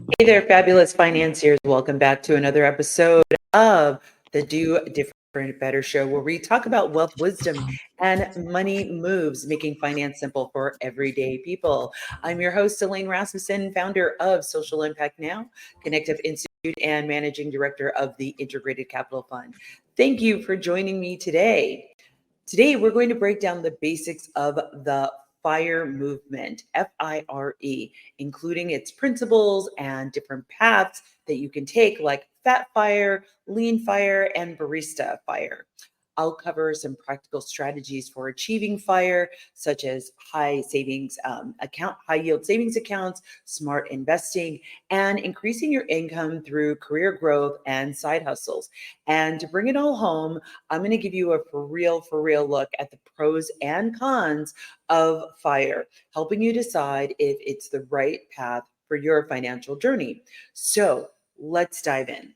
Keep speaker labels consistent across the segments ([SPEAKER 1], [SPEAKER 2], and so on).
[SPEAKER 1] Hey there, fabulous financiers. Welcome back to another episode of the Do.Different.Better Show, where we talk about wealth, wisdom, and money moves, making finance simple for everyday people. I'm your host, Elaine Rasmussen, founder of Social Impact Now, Connective Institute, and managing director of the Integrated Capital Fund. Thank you for joining me today. Today, we're going to break down the basics of the FIRE movement, FIRE, including its principles and different paths that you can take, like Fat Fire, Lean Fire, and Barista FIRE. I'll cover some practical strategies for achieving FIRE, such as high yield savings accounts, smart investing, and increasing your income through career growth and side hustles. And to bring it all home, I'm going to give you a for real look at the pros and cons of FIRE, helping you decide if it's the right path for your financial journey. So let's dive in.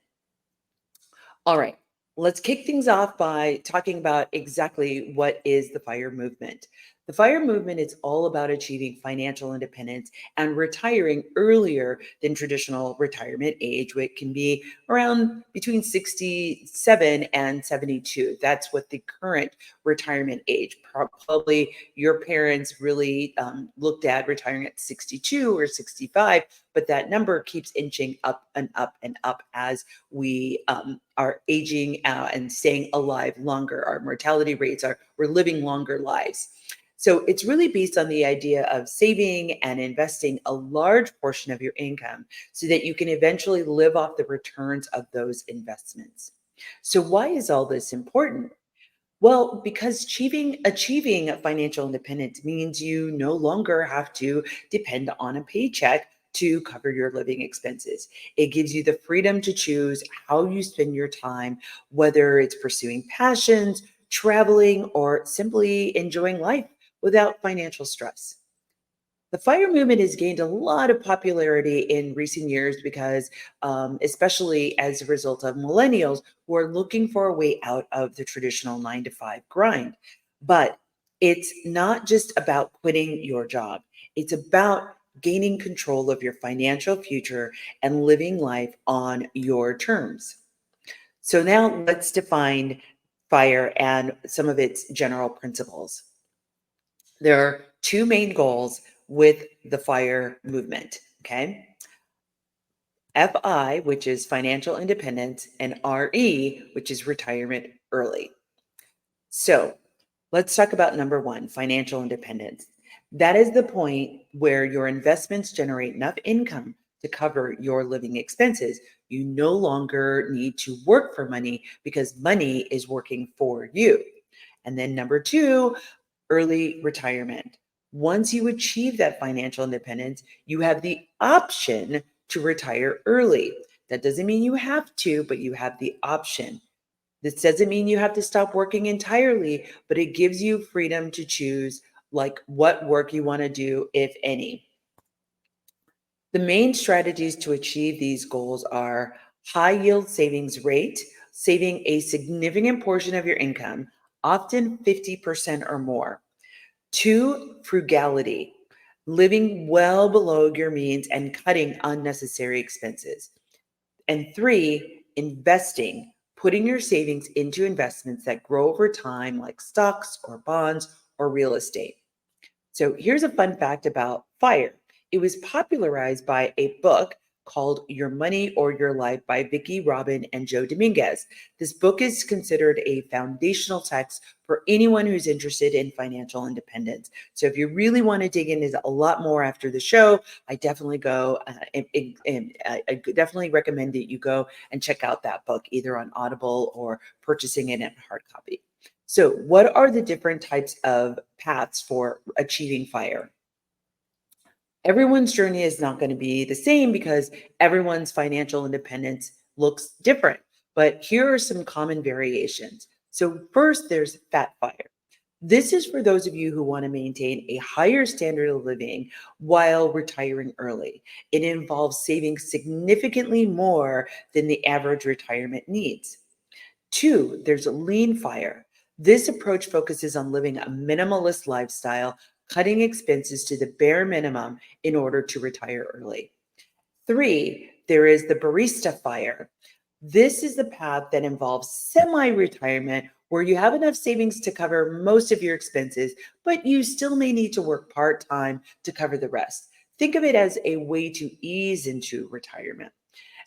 [SPEAKER 1] All right, let's kick things off by talking about exactly what is the FIRE movement. The FIRE movement is all about achieving financial independence and retiring earlier than traditional retirement age, which can be around between 67 and 72. That's what the current retirement age. Probably your parents really looked at retiring at 62 or 65, but that number keeps inching up and up and up as we are aging and staying alive longer. Our mortality rates we're living longer lives. So it's really based on the idea of saving and investing a large portion of your income so that you can eventually live off the returns of those investments. So why is all this important? Well, because achieving financial independence means you no longer have to depend on a paycheck to cover your living expenses. It gives you the freedom to choose how you spend your time, whether it's pursuing passions, traveling, or simply enjoying life without financial stress. The FIRE movement has gained a lot of popularity in recent years because, especially as a result of millennials who are looking for a way out of the traditional 9 to 5 grind. But it's not just about quitting your job, it's about gaining control of your financial future and living life on your terms. So, now let's define FIRE and some of its general principles. There are two main goals with the FIRE movement, okay? FI, which is financial independence, and RE, which is retirement early. So let's talk about number one, financial independence. That is the point where your investments generate enough income to cover your living expenses. You no longer need to work for money because money is working for you. And then number two, early retirement. Once you achieve that financial independence, you have the option to retire early. That doesn't mean you have to, but you have the option. This doesn't mean you have to stop working entirely, but it gives you freedom to choose like what work you want to do, if any. The main strategies to achieve these goals are high yield savings rate, saving a significant portion of your income, often 50% or more. Two, frugality, living well below your means and cutting unnecessary expenses. And three, investing, putting your savings into investments that grow over time, like stocks or bonds or real estate. So here's a fun fact about FIRE. It was popularized by a book called Your Money or Your Life by Vicki Robin and Joe Dominguez. This book is considered a foundational text for anyone who's interested in financial independence. So if you really want to dig into a lot more after the show, I definitely I definitely recommend that you go and check out that book either on Audible or purchasing it in hard copy. So what are the different types of paths for achieving FIRE? Everyone's journey is not going to be the same because everyone's financial independence looks different. But here are some common variations. So first, there's Fat FIRE. This is for those of you who want to maintain a higher standard of living while retiring early. It involves saving significantly more than the average retirement needs. Two, there's Lean FIRE. This approach focuses on living a minimalist lifestyle, cutting expenses to the bare minimum in order to retire early. 3, there is the Barista FIRE. This is the path that involves semi-retirement where you have enough savings to cover most of your expenses, but you still may need to work part-time to cover the rest. Think of it as a way to ease into retirement.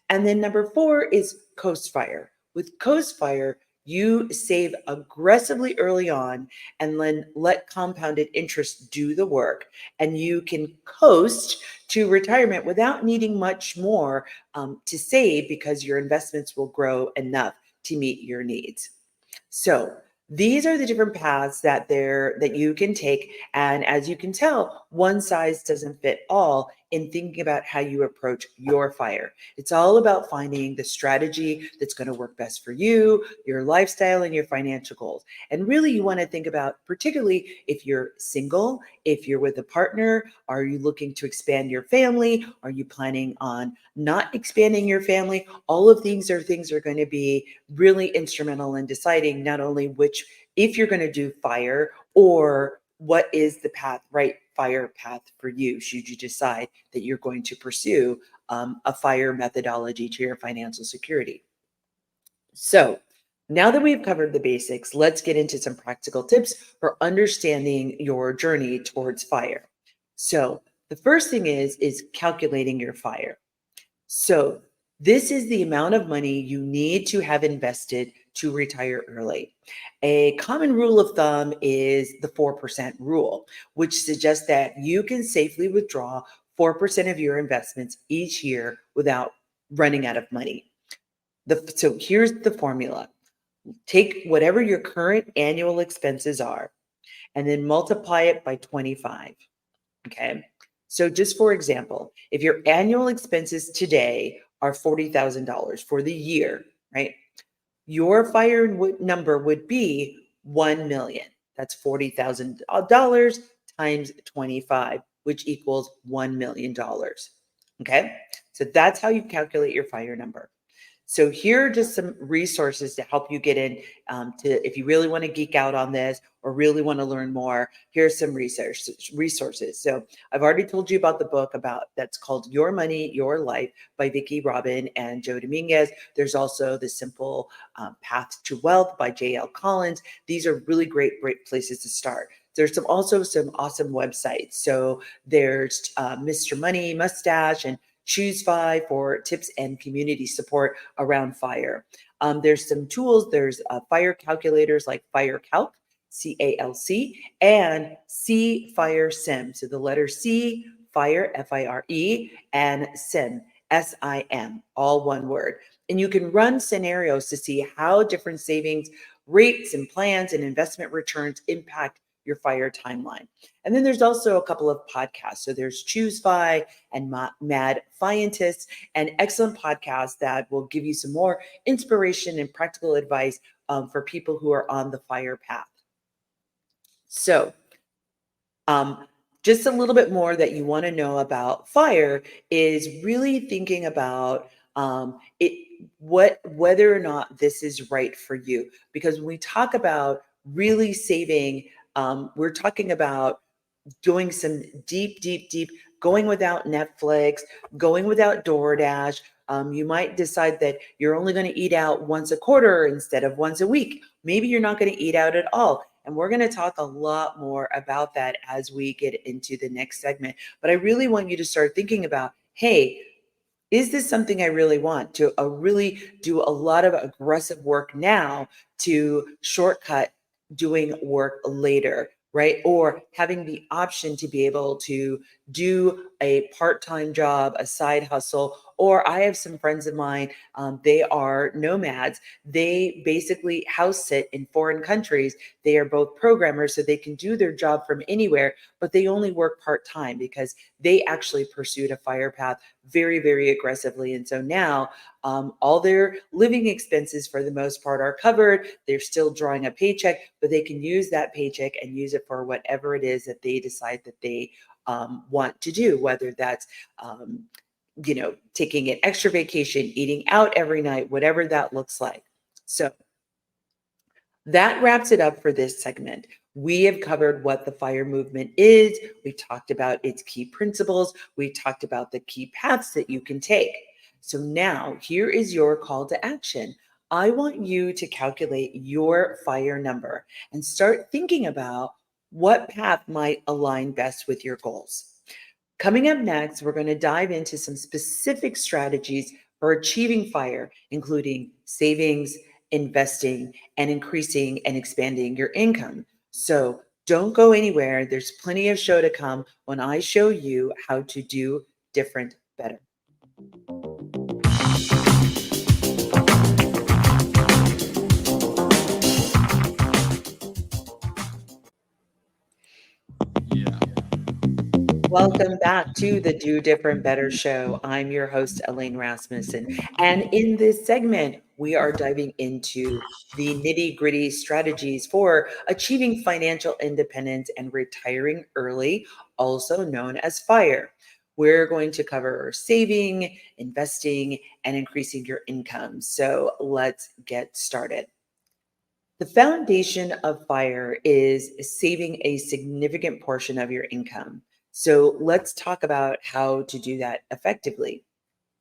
[SPEAKER 1] And then number 4 is Coast Fire. With Coast Fire, you save aggressively early on and then let compounded interest do the work. And you can coast to retirement without needing much more to save because your investments will grow enough to meet your needs. So these are the different paths that you can take. And as you can tell, one size doesn't fit all in thinking about how you approach your fire. It's all about finding the strategy that's going to work best for you, your lifestyle, and your financial goals. And really, you want to think about, particularly if you're single, if you're with a partner, are you looking to expand your family? Are you planning on not expanding your family? All of these are things that are going to be really instrumental in deciding not only which, if you're going to do fire, or what is the right fire path for you should you decide that you're going to pursue a fire methodology to your financial security. So now that we've covered the basics, let's get into some practical tips for understanding your journey towards fire. So the first thing is calculating your fire. So this is the amount of money you need to have invested to retire early. A common rule of thumb is the 4% rule, which suggests that you can safely withdraw 4% of your investments each year without running out of money. So here's the formula. Take whatever your current annual expenses are and then multiply it by 25. Okay. So just for example, if your annual expenses today are $40,000 for the year, right? Your fire number would be 1 million. That's $40,000 times 25, which equals $1 million. Okay. So that's how you calculate your fire number. So here are just some resources to help you get in if you really want to geek out on this or really want to learn more, here's some resources. So I've already told you about the book that's called Your Money, Your Life by Vicki Robin and Joe Dominguez. There's also The Simple Path to Wealth by J.L. Collins. These are really great places to start. There's also some awesome websites. So there's Mr. Money Mustache and Choose 5 for tips and community support around fire. There's some tools. There's fire calculators like Fire Calc, CALC, and C Fire Sim. So the letter C, Fire, FIRE, and Sim, SIM, all one word. And you can run scenarios to see how different savings rates and plans and investment returns impact your fire timeline. And then there's also a couple of podcasts. So there's Choose Fi and Mad Fientists, and excellent podcasts that will give you some more inspiration and practical advice for people who are on the fire path. So just a little bit more that you want to know about fire is really thinking about whether or not this is right for you. Because when we talk about really saving, we're talking about doing some deep, going without Netflix, going without DoorDash. You might decide that you're only going to eat out once a quarter instead of once a week. Maybe you're not going to eat out at all. And we're going to talk a lot more about that as we get into the next segment. But I really want you to start thinking about, hey, is this something I really want to really do a lot of aggressive work now to shortcut doing work later, right? Or having the option to be able to do a part-time job, a side hustle. Or I have some friends of mine, they are nomads. They basically house sit in foreign countries. They are both programmers, so they can do their job from anywhere, but they only work part-time because they actually pursued a fire path very, very aggressively. And so now all their living expenses for the most part are covered. They're still drawing a paycheck, but they can use that paycheck and use it for whatever it is that they decide that they want to do, whether that's taking an extra vacation, eating out every night, whatever that looks like. So That wraps it up for this segment. We have covered what the FIRE movement is. We talked about its key principles. We talked about the key paths that you can take. So now here is your call to action. I want you to calculate your FIRE number and start thinking about what path might align best with your goals. Coming up next, we're going to dive into some specific strategies for achieving FIRE, including savings, investing, and increasing and expanding your income. So don't go anywhere. There's plenty of show to come when I show you how to do different better. Welcome back to the Do Different Better Show. I'm your host, Elaine Rasmussen. And in this segment, we are diving into the nitty gritty strategies for achieving financial independence and retiring early, also known as FIRE. We're going to cover saving, investing, and increasing your income. So let's get started. The foundation of FIRE is saving a significant portion of your income. So let's talk about how to do that effectively.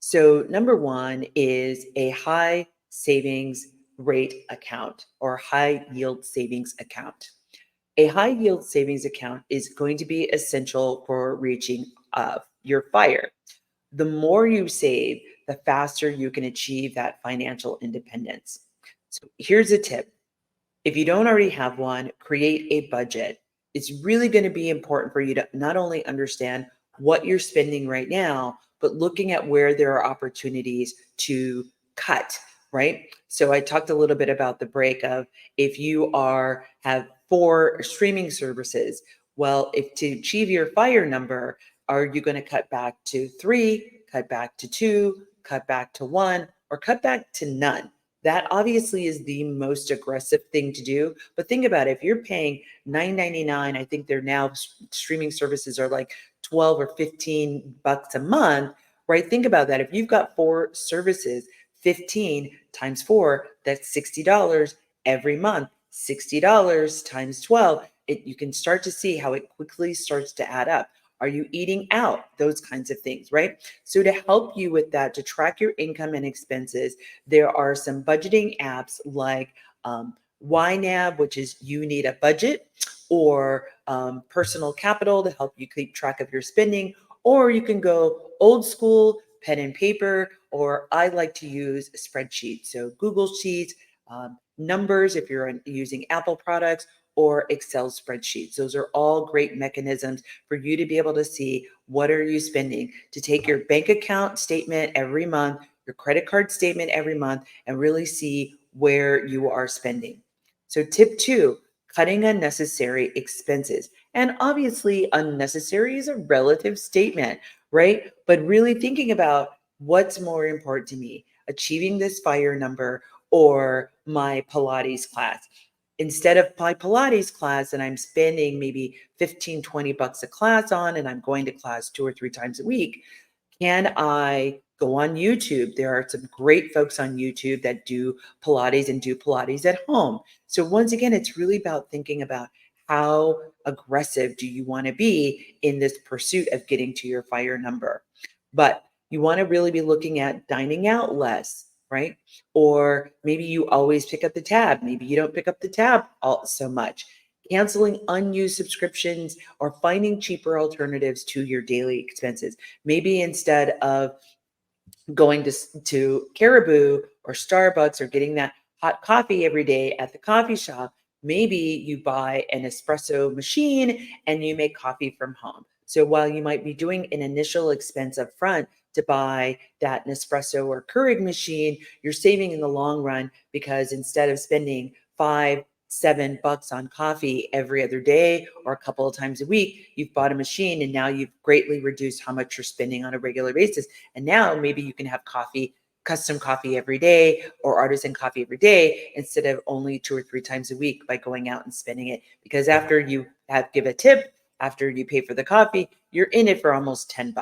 [SPEAKER 1] So, number one is a high savings rate account or high yield savings account. A high yield savings account is going to be essential for reaching your FIRE. The more you save, the faster you can achieve that financial independence. So, here's a tip. If you don't already have one, create a budget. It's really going to be important for you to not only understand what you're spending right now, but looking at where there are opportunities to cut, right? So I talked a little bit about the break of if you have 4 streaming services, well, if to achieve your FIRE number, are you going to cut back to 3, cut back to 2, cut back to 1, or cut back to none? That obviously is the most aggressive thing to do. But think about it. If you're paying $9.99, I think they're now streaming services are like 12 or 15 bucks a month, right? Think about that. If you've got 4 services, 15 times 4, that's $60 every month. $60 times 12, you can start to see how it quickly starts to add up. Are you eating out? Those kinds of things, right? So to help you with that, to track your income and expenses, there are some budgeting apps like YNAB, which is You Need a Budget, or Personal Capital to help you keep track of your spending, or you can go old school, pen and paper, or I like to use spreadsheets. So Google Sheets, numbers if you're using Apple products, or Excel spreadsheets. Those are all great mechanisms for you to be able to see what are you spending, to take your bank account statement every month, your credit card statement every month, and really see where you are spending. So tip 2, cutting unnecessary expenses. And obviously unnecessary is a relative statement, right? But really thinking about what's more important to me, achieving this FIRE number or my Pilates class. Instead of my Pilates class and I'm spending maybe 15, 20 bucks a class on, and I'm going to class 2 or 3 times a week, can I go on YouTube? There are some great folks on YouTube that do Pilates and do Pilates at home. So once again, it's really about thinking about how aggressive do you want to be in this pursuit of getting to your FIRE number. But you want to really be looking at dining out less, right? Or maybe you always pick up the tab. Maybe you don't pick up the tab so much. Canceling unused subscriptions or finding cheaper alternatives to your daily expenses. Maybe instead of going to Caribou or Starbucks or getting that hot coffee every day at the coffee shop, maybe you buy an espresso machine and you make coffee from home. So while you might be doing an initial expense up front to buy that Nespresso or Keurig machine, you're saving in the long run because instead of spending 5, $7 on coffee every other day or a couple of times a week, you've bought a machine and now you've greatly reduced how much you're spending on a regular basis. And now maybe you can have coffee, custom coffee every day or artisan coffee every day instead of only 2 or 3 times a week by going out and spending it. Because after you give a tip, after you pay for the coffee, you're in it for almost $10,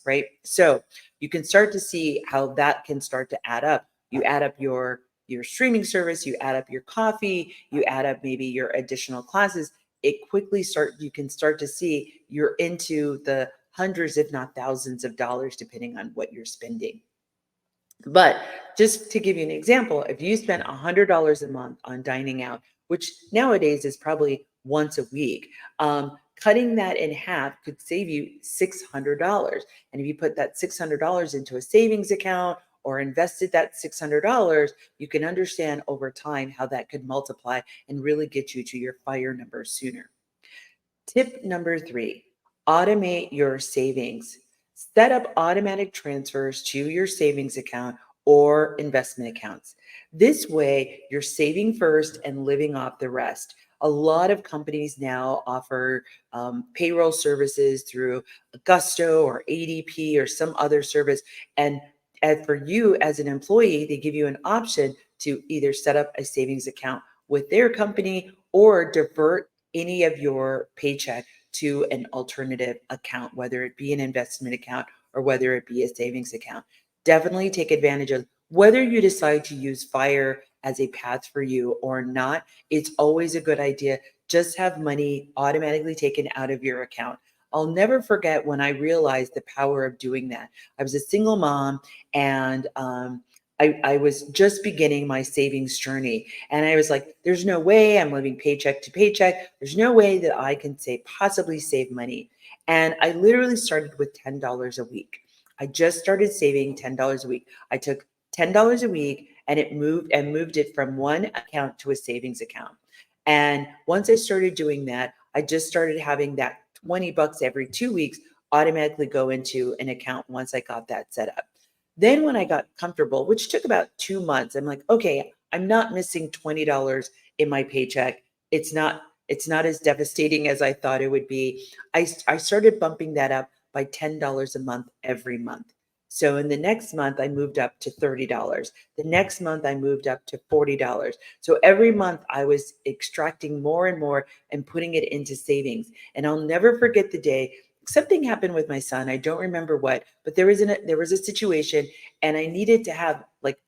[SPEAKER 1] right? So you can start to see how that can start to add up. You add up your your streaming service, you add up your coffee, you add up maybe your additional classes, you can start to see you're into the hundreds, if not thousands of dollars, depending on what you're spending. But just to give you an example, if you spent $100 a month on dining out, which nowadays is probably once a week, cutting that in half could save you $600. And if you put that $600 into a savings account or invested that $600, you can understand over time how that could multiply and really get you to your FIRE number sooner. Tip number 3, automate your savings. Set up automatic transfers to your savings account or investment accounts. This way, you're saving first and living off the rest. A lot of companies now offer payroll services through Gusto or ADP or some other service. And as for you as an employee, they give you an option to either set up a savings account with their company or divert any of your paycheck to an alternative account, whether it be an investment account or whether it be a savings account. Definitely take advantage of whether you decide to use FIRE as a path for you or not. It's always a good idea. Just have money automatically taken out of your account. I'll never forget when I realized the power of doing that. I was a single mom and I was just beginning my savings journey. And I was like, there's no way I'm living paycheck to paycheck. There's no way that I can possibly save money. And I literally started with $10 a week. I just started saving $10 a week. I took $10 a week and moved it from one account to a savings account. And once I started doing that, I just started having that $20 every 2 weeks automatically go into an account once I got that set up. Then when I got comfortable, which took about 2 months, I'm like, okay, I'm not missing $20 in my paycheck. It's not as devastating as I thought it would be. I started bumping that up by $10 a month every month. So in the next month, I moved up to $30. The next month, I moved up to $40. So every month, I was extracting more and more and putting it into savings. And I'll never forget the day something happened with my son. I don't remember what, but there was a situation and I needed to have like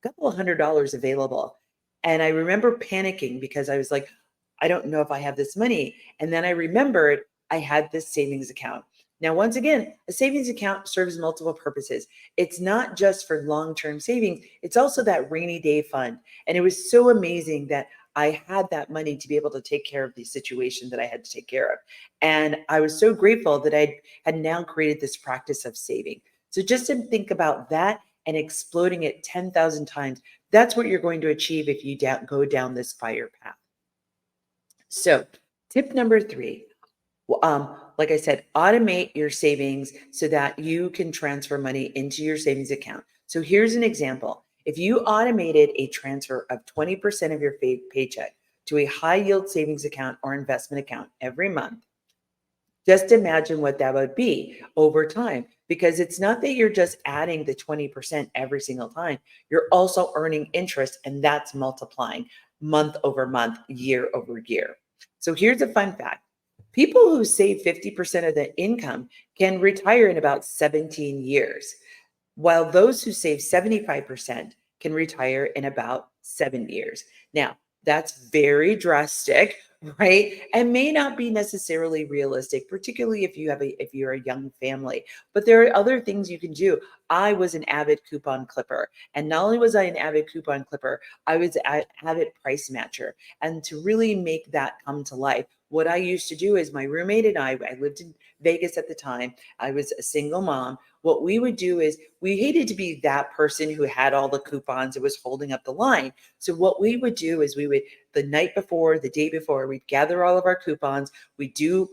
[SPEAKER 1] a couple of $100 available. And I remember panicking because I was like, I don't know if I have this money. And then I remembered I had this savings account. Now, once again, a savings account serves multiple purposes. It's not just for long-term savings, it's also that rainy day fund. And it was so amazing that I had that money to be able to take care of the situation that I had to take care of. And I was so grateful that I had now created this practice of saving. So just to think about that and exploding it 10,000 times, that's what you're going to achieve if you go down this FIRE path. So tip number 3, like I said, automate your savings so that you can transfer money into your savings account. So here's an example. If you automated a transfer of 20% of your paycheck to a high yield savings account or investment account every month, just imagine what that would be over time, because it's not that you're just adding the 20% every single time. You're also earning interest, and that's multiplying month over month, year over year. So here's a fun fact. People who save 50% of their income can retire in about 17 years, while those who save 75% can retire in about 7 years. Now, that's very drastic, right? And may not be necessarily realistic, particularly if you're a young family. But there are other things you can do. I was an avid coupon clipper, and not only was I an avid coupon clipper, I was an avid price matcher. And to really make that come to life, what I used to do is my roommate and I lived in Vegas at the time. I was a single mom. What we would do is we hated to be that person who had all the coupons and was holding up the line. So what we would do is the night before, the day before, we'd gather all of our coupons. We do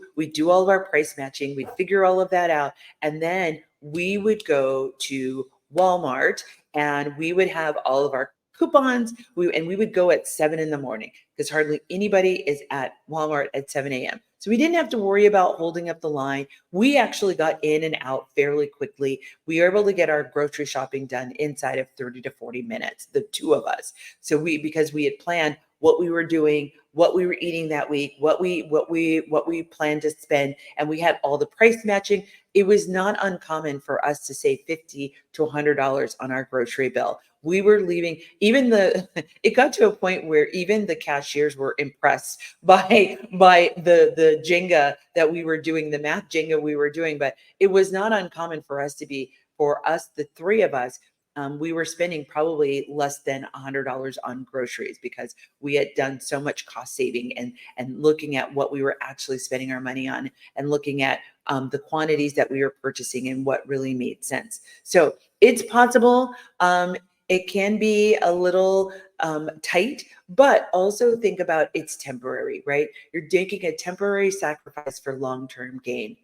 [SPEAKER 1] all of our price matching. We'd figure all of that out. And then we would go to Walmart and we would have all of our coupons. We would go at 7 a.m. because hardly anybody is at Walmart at 7 a.m. So we didn't have to worry about holding up the line. We actually got in and out fairly quickly. We were able to get our grocery shopping done inside of 30 to 40 minutes, the two of us. So because we had planned what we were doing, what we were eating that week, what we planned to spend, and we had all the price matching. It was not uncommon for us to save $50 to $100 on our grocery bill. We were leaving, it got to a point where even the cashiers were impressed by the Jenga that we were doing, the math Jenga we were doing. But it was not uncommon for us, the three of us, we were spending probably less than $100 on groceries because we had done so much cost saving and looking at what we were actually spending our money on and looking at the quantities that we were purchasing and what really made sense. So it's possible. It can be a little tight, but also think about it's temporary, right? You're making a temporary sacrifice for long-term gain.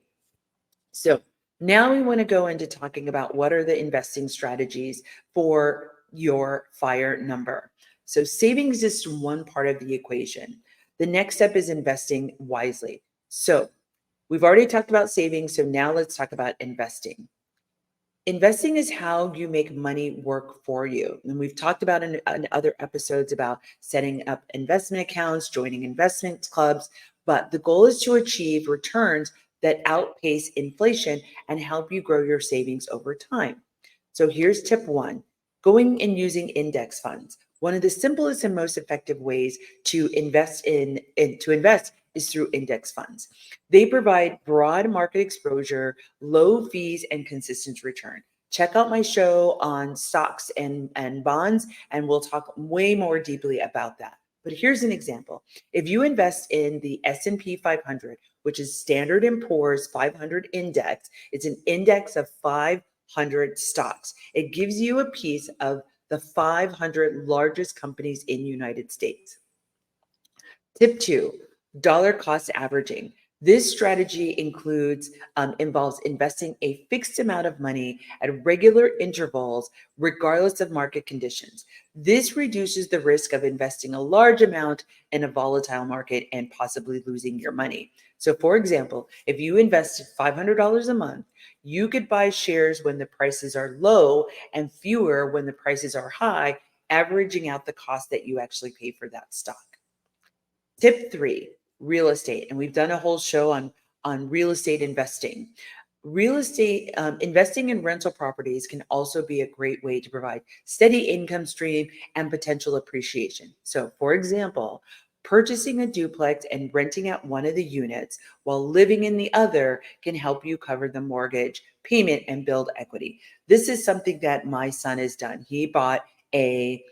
[SPEAKER 1] So now we want to go into talking about what are the investing strategies for your FIRE number. So savings is just one part of the equation. The next step is investing wisely. So we've already talked about savings. So now let's talk about investing. Investing is how you make money work for you. And we've talked about in other episodes about setting up investment accounts, joining investment clubs, but the goal is to achieve returns that outpace inflation and help you grow your savings over time. So here's tip one, going and using index funds. One of the simplest and most effective ways to invest is through index funds. They provide broad market exposure, low fees, and consistent return. Check out my show on stocks and bonds, and we'll talk way more deeply about that. But here's an example. If you invest in the S&P 500, which is Standard & Poor's 500 index, it's an index of 500 stocks. It gives you a piece of the 500 largest companies in the United States. Tip two, dollar cost averaging. This strategy involves investing a fixed amount of money at regular intervals, regardless of market conditions. This reduces the risk of investing a large amount in a volatile market and possibly losing your money. So for example, if you invested $500 a month, you could buy shares when the prices are low and fewer when the prices are high, averaging out the cost that you actually pay for that stock. Tip three, real estate. And we've done a whole show on real estate investing. Real estate investing in rental properties can also be a great way to provide steady income stream and potential appreciation. So for example, purchasing a duplex and renting out one of the units while living in the other can help you cover the mortgage payment and build equity. This is something that my son has done. He bought a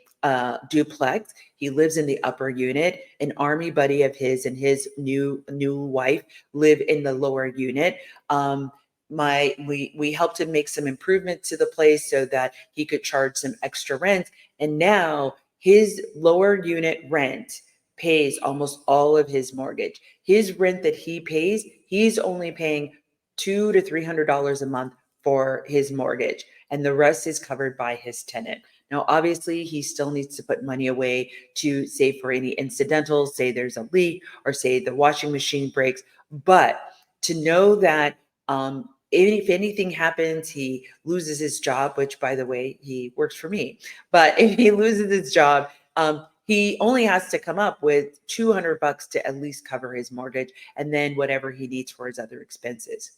[SPEAKER 1] duplex. He lives in the upper unit. An army buddy of his and his new wife live in the lower unit. We helped him make some improvements to the place so that he could charge some extra rent. And now his lower unit rent pays almost all of his mortgage. His rent that he pays, he's only paying $200 to $300 a month for his mortgage, and the rest is covered by his tenant. Now, obviously, he still needs to put money away to save for any incidentals, say there's a leak or say the washing machine breaks. But to know that if anything happens, he loses his job, which, by the way, he works for me. But if he loses his job, he only has to come up with $200 to at least cover his mortgage and then whatever he needs for his other expenses.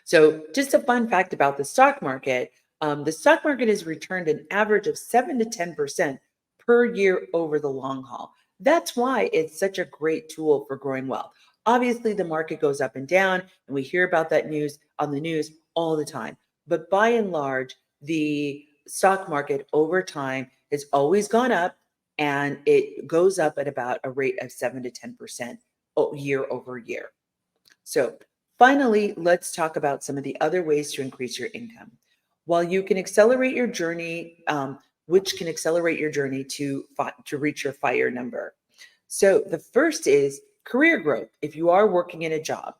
[SPEAKER 1] So just a fun fact about the stock market. The stock market has returned an average of 7 to 10% per year over the long haul. That's why it's such a great tool for growing wealth. Obviously, the market goes up and down, and we hear about that news on the news all the time. But by and large, the stock market over time has always gone up, and it goes up at about a rate of 7 to 10% year over year. So finally, let's talk about some of the other ways to increase your income. While you can accelerate your journey, which can accelerate your journey to reach your FIRE number. So the first is career growth. If you are working in a job,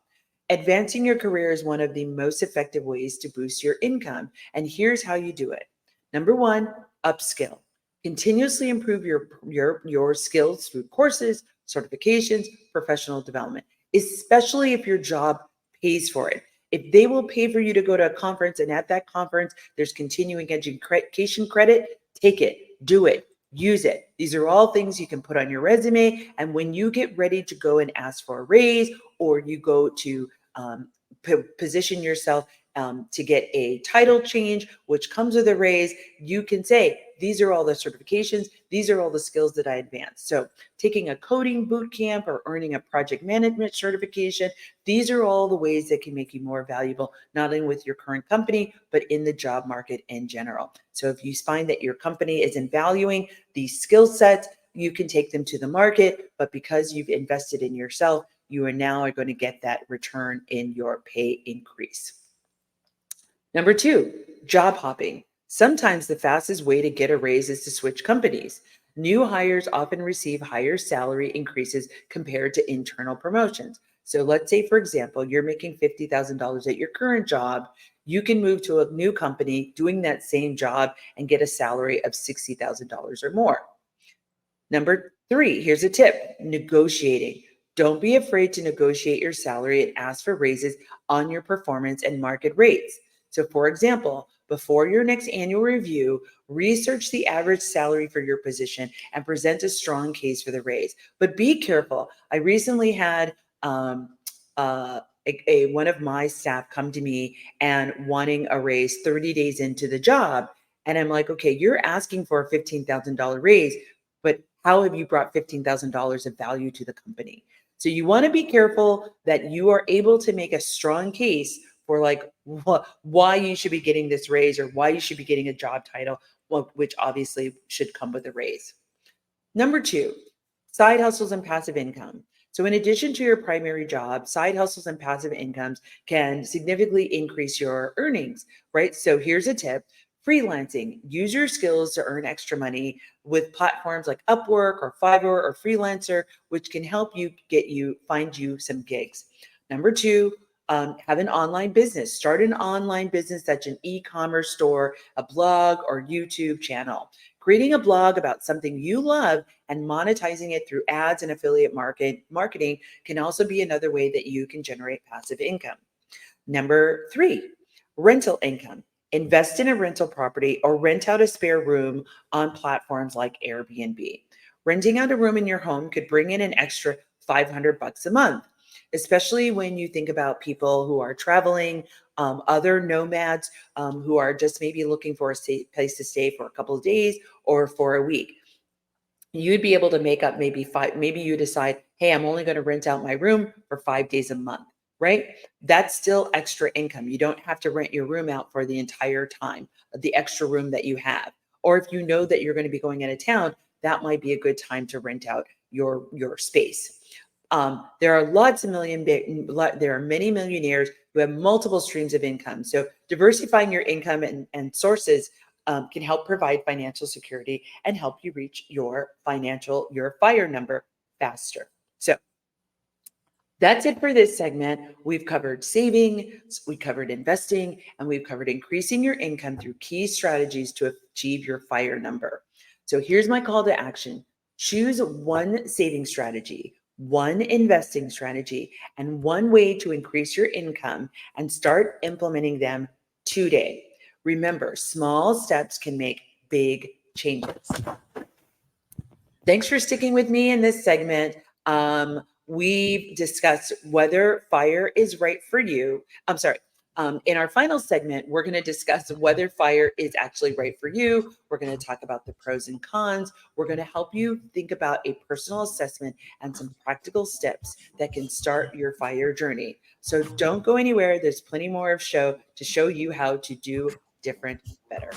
[SPEAKER 1] advancing your career is one of the most effective ways to boost your income. And here's how you do it. Number one, upskill. Continuously improve your skills through courses, certifications, professional development, especially if your job pays for it. If they will pay for you to go to a conference and at that conference, there's continuing education credit, take it, do it. use it. These are all things you can put on your resume. And when you get ready to go and ask for a raise, or you go to position yourself to get a title change, which comes with a raise, you can say, these are all the certifications, these are all the skills that I advanced. So taking a coding boot camp or earning a project management certification, these are all the ways that can make you more valuable, not only with your current company, but in the job market in general. So if you find that your company isn't valuing these skill sets, you can take them to the market, but because you've invested in yourself, you are now going to get that return in your pay increase. Number 2, job hopping. Sometimes the fastest way to get a raise is to switch companies. New hires often receive higher salary increases compared to internal promotions. So let's say, for example, you're making $50,000 at your current job. You can move to a new company doing that same job and get a salary of $60,000 or more. Number 3, here's a tip: negotiating. Don't be afraid to negotiate your salary and ask for raises on your performance and market rates. So, for example, before your next annual review, research the average salary for your position and present a strong case for the raise. But be careful. I recently had one of my staff come to me and wanting a raise 30 days into the job. And I'm like, okay, you're asking for a $15,000 raise, but how have you brought $15,000 of value to the company? So you want to be careful that you are able to make a strong case for like why you should be getting this raise or why you should be getting a job title, which obviously should come with a raise. Number 2, side hustles and passive income. So in addition to your primary job, side hustles and passive incomes can significantly increase your earnings, right? So here's a tip: freelancing. Use your skills to earn extra money with platforms like Upwork or Fiverr or Freelancer, which can help you find you some gigs. Number 2, have an online business. Start an online business such as an e-commerce store, a blog, or YouTube channel. Creating a blog about something you love and monetizing it through ads and affiliate marketing can also be another way that you can generate passive income. Number 3, rental income. Invest in a rental property or rent out a spare room on platforms like Airbnb. Renting out a room in your home could bring in an extra $500 a month, especially when you think about people who are traveling, other nomads who are just maybe looking for a place to stay for a couple of days or for a week. You'd be able to make up maybe you decide, hey, I'm only going to rent out my room for 5 days a month, right? That's still extra income. You don't have to rent your room out for the entire time, the extra room that you have. Or if you know that you're going to be going out of town, that might be a good time to rent out your space. There are many millionaires who have multiple streams of income. So diversifying your income and sources can help provide financial security and help you reach your FIRE number faster. So that's it for this segment. We've covered saving, we covered investing, and we've covered increasing your income through key strategies to achieve your FIRE number. So here's my call to action. Choose one saving strategy, one investing strategy, and one way to increase your income and start implementing them today. Remember, small steps can make big changes. Thanks for sticking with me in this segment. We've discussed whether FIRE is right for you. I'm sorry. In our final segment, we're going to discuss whether FIRE is actually right for you. We're going to talk about the pros and cons. We're going to help you think about a personal assessment and some practical steps that can start your FIRE journey. So don't go anywhere. There's plenty more of show to show you how to do different better.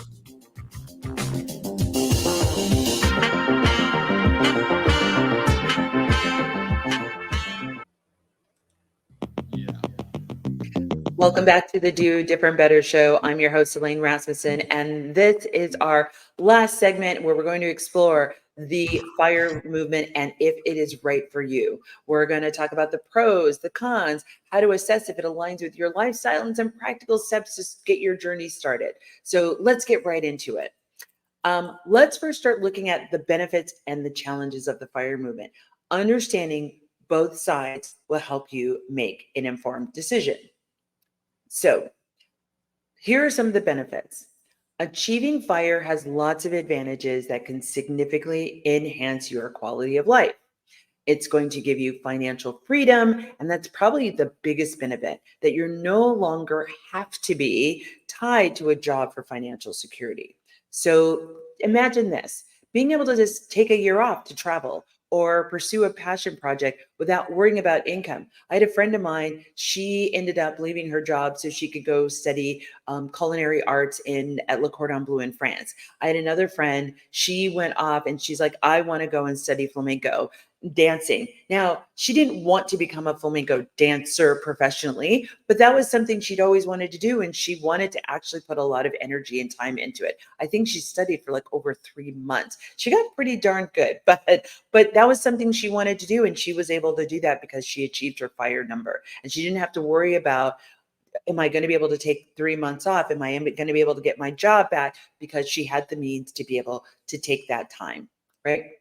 [SPEAKER 1] Welcome back to the Do Different Better Show. I'm your host, Elaine Rasmussen, and this is our last segment where we're going to explore the FIRE movement and if it is right for you. We're going to talk about the pros, the cons, how to assess if it aligns with your lifestyle, and some practical steps to get your journey started. So let's get right into it. Let's first start looking at the benefits and the challenges of the FIRE movement. Understanding both sides will help you make an informed decision. So here are some of the benefits. Achieving FIRE has lots of advantages that can significantly enhance your quality of life. It's going to give you financial freedom, and that's probably the biggest benefit, that you're no longer have to be tied to a job for financial security. So imagine this, being able to just take a year off to travel or pursue a passion project without worrying about income. I had a friend of mine, she ended up leaving her job so she could go study culinary arts at Le Cordon Bleu in France. I had another friend, she went off and she's like, I want to go and study flamenco dancing. Now, she didn't want to become a flamenco dancer professionally, but that was something she'd always wanted to do. And she wanted to actually put a lot of energy and time into it. I think she studied for like over 3 months. She got pretty darn good, but that was something she wanted to do. And she was able to do that because she achieved her FIRE number. And she didn't have to worry about, am I going to be able to take 3 months off? Am I going to be able to get my job back? Because she had the means to be able to take that time, right?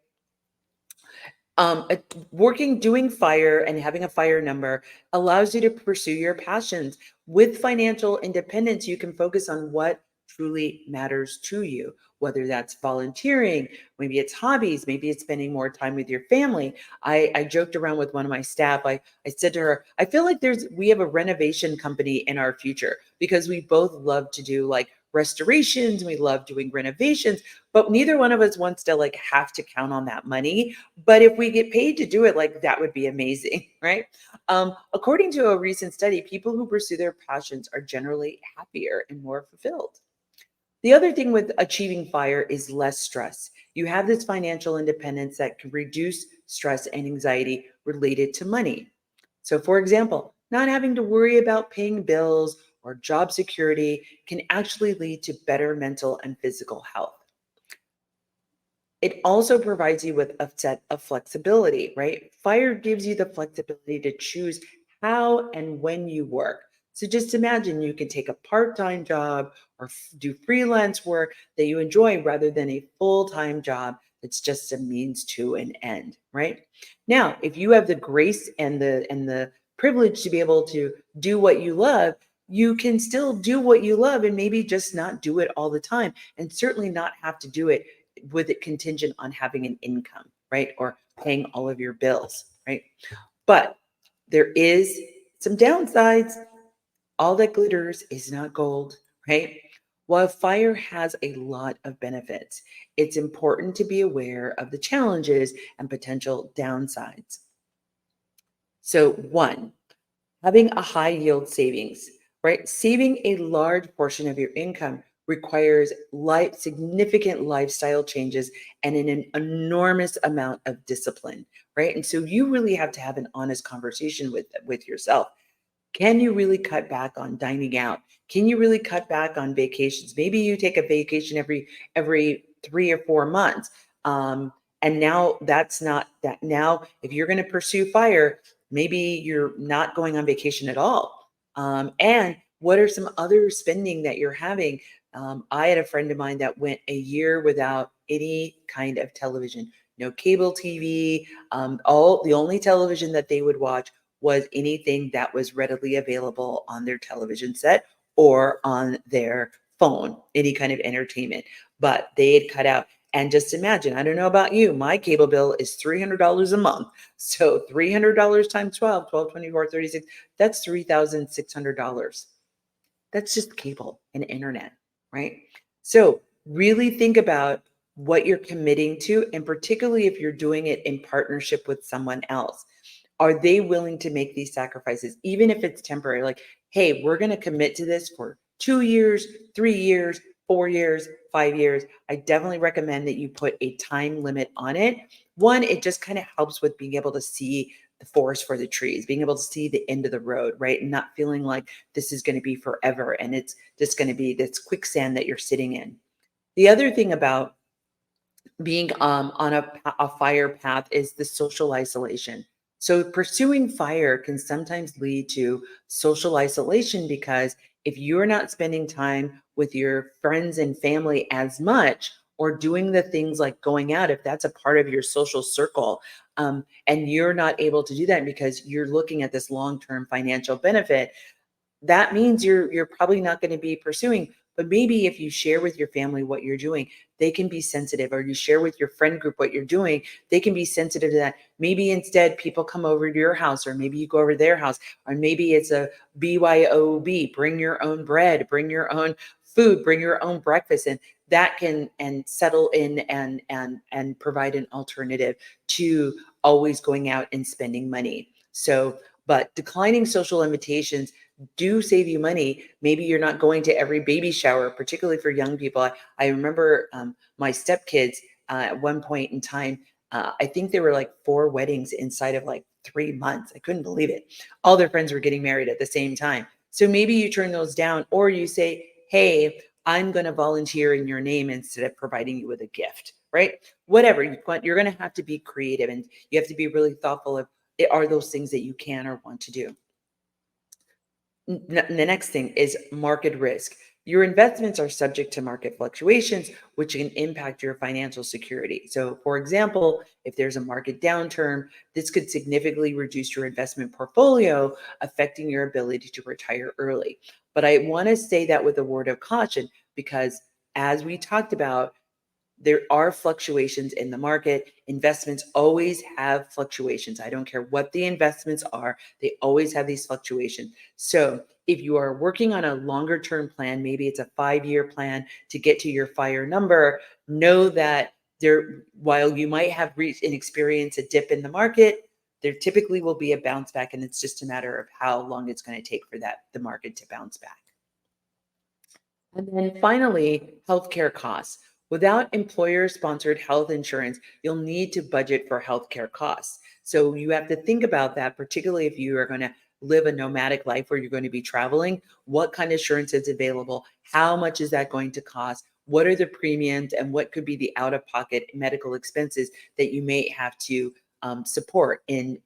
[SPEAKER 1] Doing FIRE and having a FIRE number allows you to pursue your passions. With financial independence, you can focus on what truly matters to you, whether that's volunteering, maybe it's hobbies, maybe it's spending more time with your family. I joked around with one of my staff. I said to her, I feel like we have a renovation company in our future because we both love to do like restorations, we love doing renovations, but neither one of us wants to like have to count on that money. But if we get paid to do it, like that would be amazing, right? According to a recent study, people who pursue their passions are generally happier and more fulfilled. The other thing with achieving FIRE is less stress. You have this financial independence that can reduce stress and anxiety related to money. So, for example, not having to worry about paying bills or job security can actually lead to better mental and physical health. It also provides you with a set of flexibility, right? FIRE gives you the flexibility to choose how and when you work. So just imagine you can take a part-time job or do freelance work that you enjoy rather than a full-time job that's just a means to an end, right? Now, if you have the grace and the privilege to be able to do what you love, you can still do what you love and maybe just not do it all the time and certainly not have to do it with it contingent on having an income, right? Or paying all of your bills, right? But there is some downsides. All that glitters is not gold, right? While FIRE has a lot of benefits, it's important to be aware of the challenges and potential downsides. So, one, having a high yield savings, right? Saving a large portion of your income requires significant lifestyle changes and an enormous amount of discipline, right? And so you really have to have an honest conversation with yourself. Can you really cut back on dining out? Can you really cut back on vacations? Maybe you take a vacation every 3 or 4 months. And now that's not that. Now, if you're going to pursue FIRE, maybe you're not going on vacation at all. And what are some other spending that you're having? I had a friend of mine that went a year without any kind of television, no cable TV. All the only television that they would watch was anything that was readily available on their television set or on their phone, any kind of entertainment. But they had cut out. And just imagine, I don't know about you, my cable bill is $300 a month. So $300 times 12, 12, 24, 36, that's $3,600. That's just cable and internet, right? So really think about what you're committing to, and particularly if you're doing it in partnership with someone else. Are they willing to make these sacrifices, even if it's temporary? Like, hey, we're going to commit to this for 2 years, 3 years, 4 years, 5 years. I definitely recommend that you put a time limit on it. One, it just kind of helps with being able to see the forest for the trees, being able to see the end of the road, right? And not feeling like this is going to be forever and it's just going to be this quicksand that you're sitting in. The other thing about being on a FIRE path is the social isolation. So pursuing FIRE can sometimes lead to social isolation because if you're not spending time with your friends and family as much or doing the things like going out, if that's a part of your social circle, and you're not able to do that because you're looking at this long-term financial benefit, that means you're probably not going to be pursuing But maybe if you share with your family what you're doing, they can be sensitive, or you share with your friend group what you're doing, they can be sensitive to that. Maybe instead people come over to your house, or maybe you go over to their house, or maybe it's a BYOB, bring your own bread, bring your own food, bring your own breakfast. And that can and settle in and provide an alternative to always going out and spending money. So, but declining social invitations do save you money. Maybe you're not going to every baby shower, particularly for young people. I remember my stepkids at one point in time, I think there were like 4 weddings inside of like 3 months. I couldn't believe it. All their friends were getting married at the same time. So maybe you turn those down, or you say, hey, I'm going to volunteer in your name instead of providing you with a gift, right? Whatever you want, you're going to have to be creative, and you have to be really thoughtful of, are those things that you can or want to do. The next thing is market risk. Your investments are subject to market fluctuations, which can impact your financial security. So, for example, if there's a market downturn, this could significantly reduce your investment portfolio, affecting your ability to retire early. But I want to say that with a word of caution, because as we talked about, there are fluctuations in the market. Investments always have fluctuations. I don't care what the investments are, they always have these fluctuations. So if you are working on a longer term plan, maybe it's a 5-year plan to get to your FIRE number, know that while you might have reached and experienced a dip in the market, there typically will be a bounce back, and it's just a matter of how long it's going to take for the market to bounce back. And then finally, healthcare costs. Without employer-sponsored health insurance, you'll need to budget for healthcare costs. So you have to think about that, particularly if you are going to live a nomadic life where you're going to be traveling. What kind of insurance is available? How much is that going to cost? What are the premiums, and what could be the out-of-pocket medical expenses that you may have to support and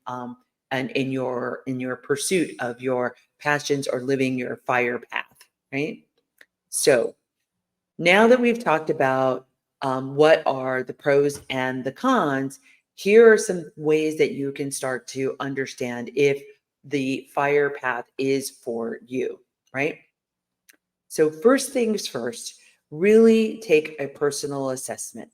[SPEAKER 1] in your pursuit of your passions or living your FIRE path, right? So now that we've talked about what are the pros and the cons, here are some ways that you can start to understand if the FIRE path is for you, right? So first things first, really take a personal assessment.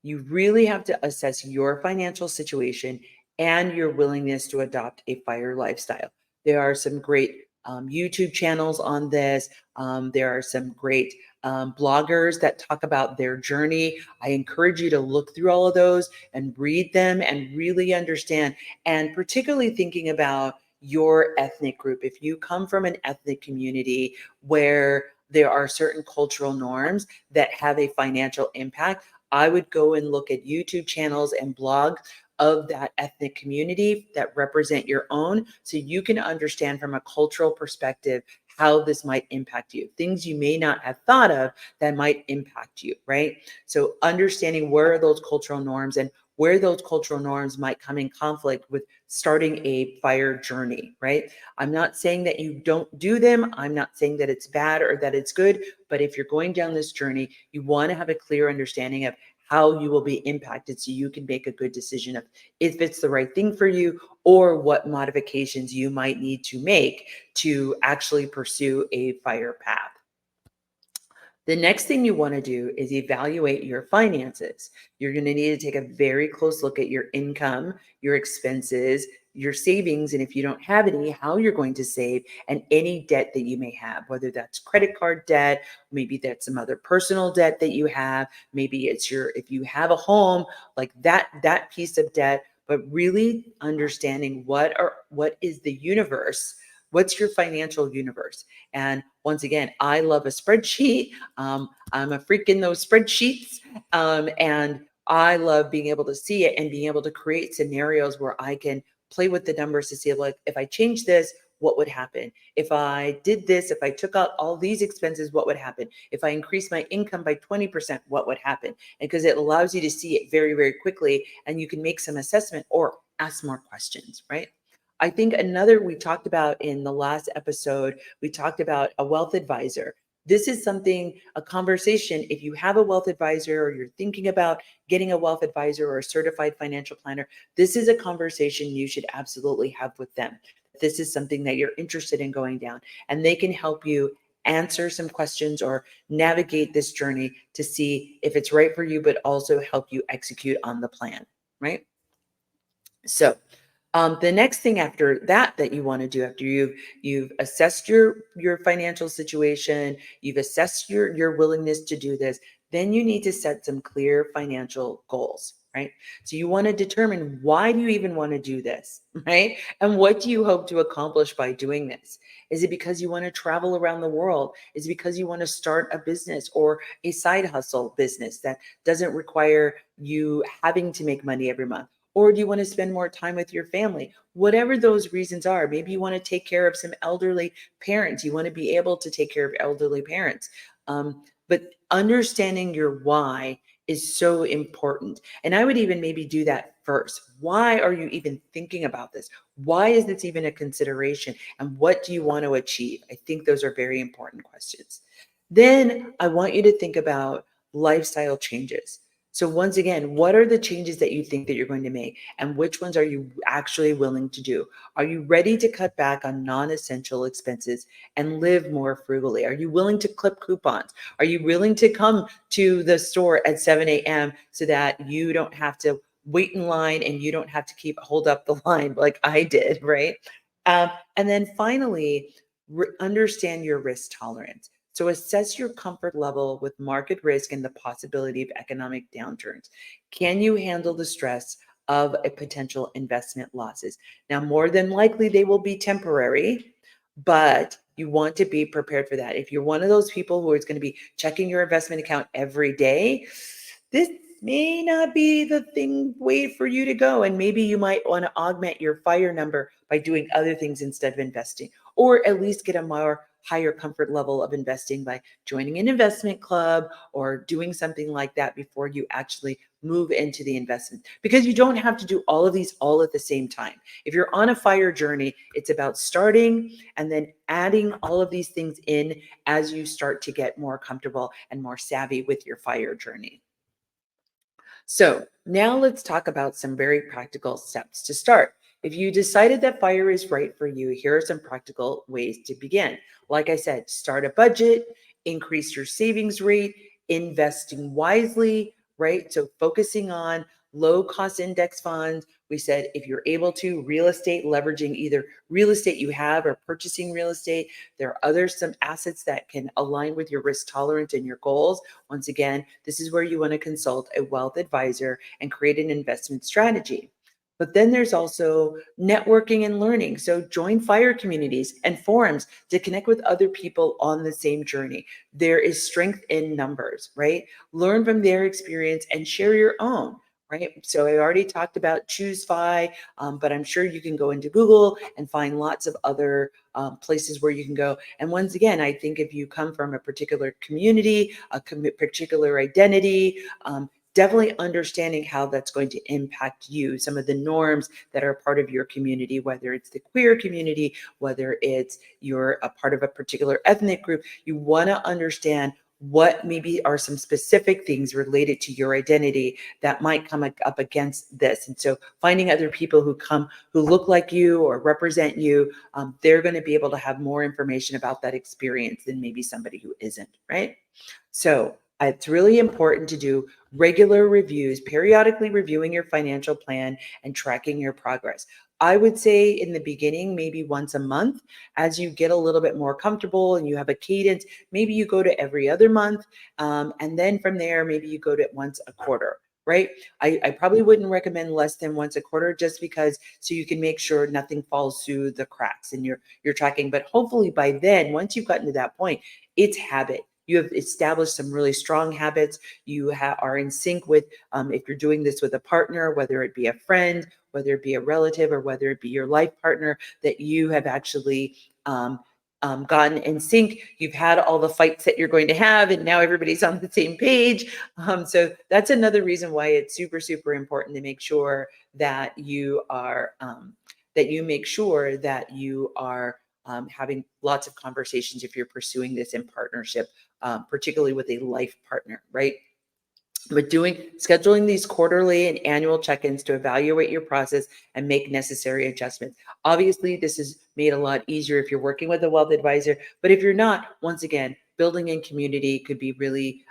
[SPEAKER 1] You really have to assess your financial situation and your willingness to adopt a FIRE lifestyle. There are some great YouTube channels on this. There are some great bloggers that talk about their journey. I encourage you to look through all of those and read them and really understand, and particularly thinking about your ethnic group. If you come from an ethnic community where there are certain cultural norms that have a financial impact, I would go and look at YouTube channels and blogs of that ethnic community that represent your own, so you can understand from a cultural perspective how this might impact you. Things you may not have thought of that might impact you, right? So understanding where are those cultural norms and where those cultural norms might come in conflict with starting a FIRE journey, right? I'm not saying that you don't do them. I'm not saying that it's bad or that it's good, but if you're going down this journey, you want to have a clear understanding of how you will be impacted, so you can make a good decision of if it's the right thing for you, or what modifications you might need to make to actually pursue a FIRE path. The next thing you want to do is evaluate your finances. You're going to need to take a very close look at your income, your expenses, your savings, and if you don't have any, how you're going to save, and any debt that you may have, whether that's credit card debt, maybe that's some other personal debt that you have, maybe it's if you have a home, like that piece of debt, but really understanding what is the universe. What's your financial universe? And once again, I love a spreadsheet. I'm a freak in those spreadsheets. And I love being able to see it and being able to create scenarios where I can play with the numbers to see, like, if I change this, what would happen? If I did this, if I took out all these expenses, what would happen? If I increase my income by 20%, what would happen? And because it allows you to see it very, very quickly, and you can make some assessment or ask more questions, right? I think we talked about in the last episode, we talked about a wealth advisor. This is a conversation. If you have a wealth advisor, or you're thinking about getting a wealth advisor or a certified financial planner, this is a conversation you should absolutely have with them. This is something that you're interested in going down, and they can help you answer some questions or navigate this journey to see if it's right for you, but also help you execute on the plan, right? So the next thing after that you want to do after you've assessed your financial situation, you've assessed your willingness to do this, then you need to set some clear financial goals, right? So you want to determine, why do you even want to do this, right? And what do you hope to accomplish by doing this? Is it because you want to travel around the world? Is it because you want to start a business or a side hustle business that doesn't require you having to make money every month? Or do you want to spend more time with your family? Whatever those reasons are, maybe you want to take care of some elderly parents. You want to be able to take care of elderly parents. But understanding your why is so important. And I would even maybe do that first. Why are you even thinking about this? Why is this even a consideration? And what do you want to achieve? I think those are very important questions. Then I want you to think about lifestyle changes. So once again, what are the changes that you think that you're going to make, and which ones are you actually willing to do? Are you ready to cut back on non-essential expenses and live more frugally? Are you willing to clip coupons? Are you willing to come to the store at 7 a.m. so that you don't have to wait in line and you don't have to hold up the line like I did, right? And then finally, understand your risk tolerance. So assess your comfort level with market risk and the possibility of economic downturns. Can you handle the stress of a potential investment losses? Now, more than likely, they will be temporary, but you want to be prepared for that. If you're one of those people who is going to be checking your investment account every day, this may not be the way for you to go. And maybe you might want to augment your FIRE number by doing other things instead of investing, or at least get a more higher comfort level of investing by joining an investment club or doing something like that before you actually move into the investment, because you don't have to do all of these all at the same time. If you're on a FIRE journey, it's about starting and then adding all of these things in as you start to get more comfortable and more savvy with your FIRE journey. So now let's talk about some very practical steps to start. If you decided that FIRE is right for you, here are some practical ways to begin. Like I said, start a budget, increase your savings rate, investing wisely, right? So focusing on low cost index funds. We said, if you're able to, real estate, leveraging either real estate you have or purchasing real estate. There are some assets that can align with your risk tolerance and your goals. Once again, this is where you want to consult a wealth advisor and create an investment strategy. But then there's also networking and learning. So join FIRE communities and forums to connect with other people on the same journey. There is strength in numbers, right? Learn from their experience and share your own. Right. So I already talked about Choose FI, but I'm sure you can go into Google and find lots of other places where you can go. And once again, I think if you come from a particular community, particular identity, definitely understanding how that's going to impact you, some of the norms that are part of your community, whether it's the queer community, whether it's you're a part of a particular ethnic group, you want to understand what maybe are some specific things related to your identity that might come up against this. And so finding other people who look like you or represent you, they're going to be able to have more information about that experience than maybe somebody who isn't, right? So it's really important to do regular reviews, periodically reviewing your financial plan and tracking your progress. I would say in the beginning, maybe once a month. As you get a little bit more comfortable and you have a cadence, maybe you go to every other month. And then from there, maybe you go to once a quarter, right? I probably wouldn't recommend less than once a quarter, just because so you can make sure nothing falls through the cracks in your tracking. But hopefully by then, once you've gotten to that point, it's habit. You have established some really strong habits. You are in sync with, if you're doing this with a partner, whether it be a friend, whether it be a relative, or whether it be your life partner, that you have actually gotten in sync. You've had all the fights that you're going to have, and now everybody's on the same page. So that's another reason why it's super, super important to make sure that you are having lots of conversations if you're pursuing this in partnership, particularly with a life partner, right? But scheduling these quarterly and annual check-ins to evaluate your process and make necessary adjustments. Obviously, this is made a lot easier if you're working with a wealth advisor, but if you're not, once again, building in community could be really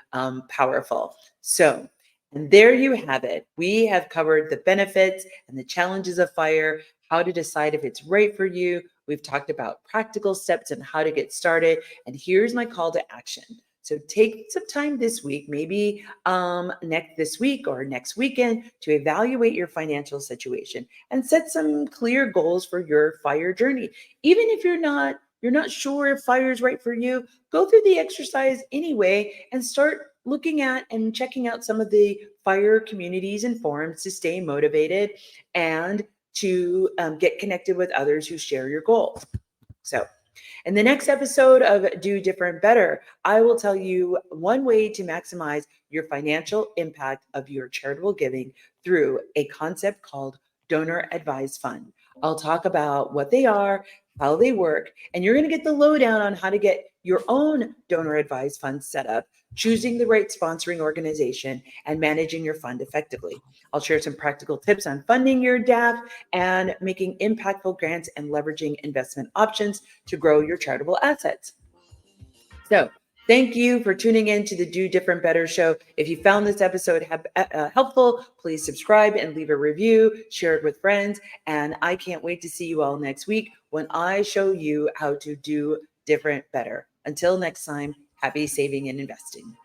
[SPEAKER 1] powerful. So, and there you have it. We have covered the benefits and the challenges of FIRE, how to decide if it's right for you. We've talked about practical steps and how to get started. And here's my call to action. So take some time this week, maybe this week or next weekend, to evaluate your financial situation and set some clear goals for your FIRE journey. Even if you're not sure if FIRE is right for you, go through the exercise anyway and start looking at and checking out some of the FIRE communities and forums to stay motivated and to get connected with others who share your goals. So in the next episode of Do Different Better, I will tell you one way to maximize your financial impact of your charitable giving through a concept called donor advised fund. I'll talk about what they are, how they work, and you're going to get the lowdown on how to get your own donor advised fund set up, choosing the right sponsoring organization, and managing your fund effectively. I'll share some practical tips on funding your DAF and making impactful grants and leveraging investment options to grow your charitable assets. So thank you for tuning in to the Do Different Better show. If you found this episode helpful, please subscribe and leave a review, share it with friends. And I can't wait to see you all next week when I show you how to do different better. Until next time, happy saving and investing.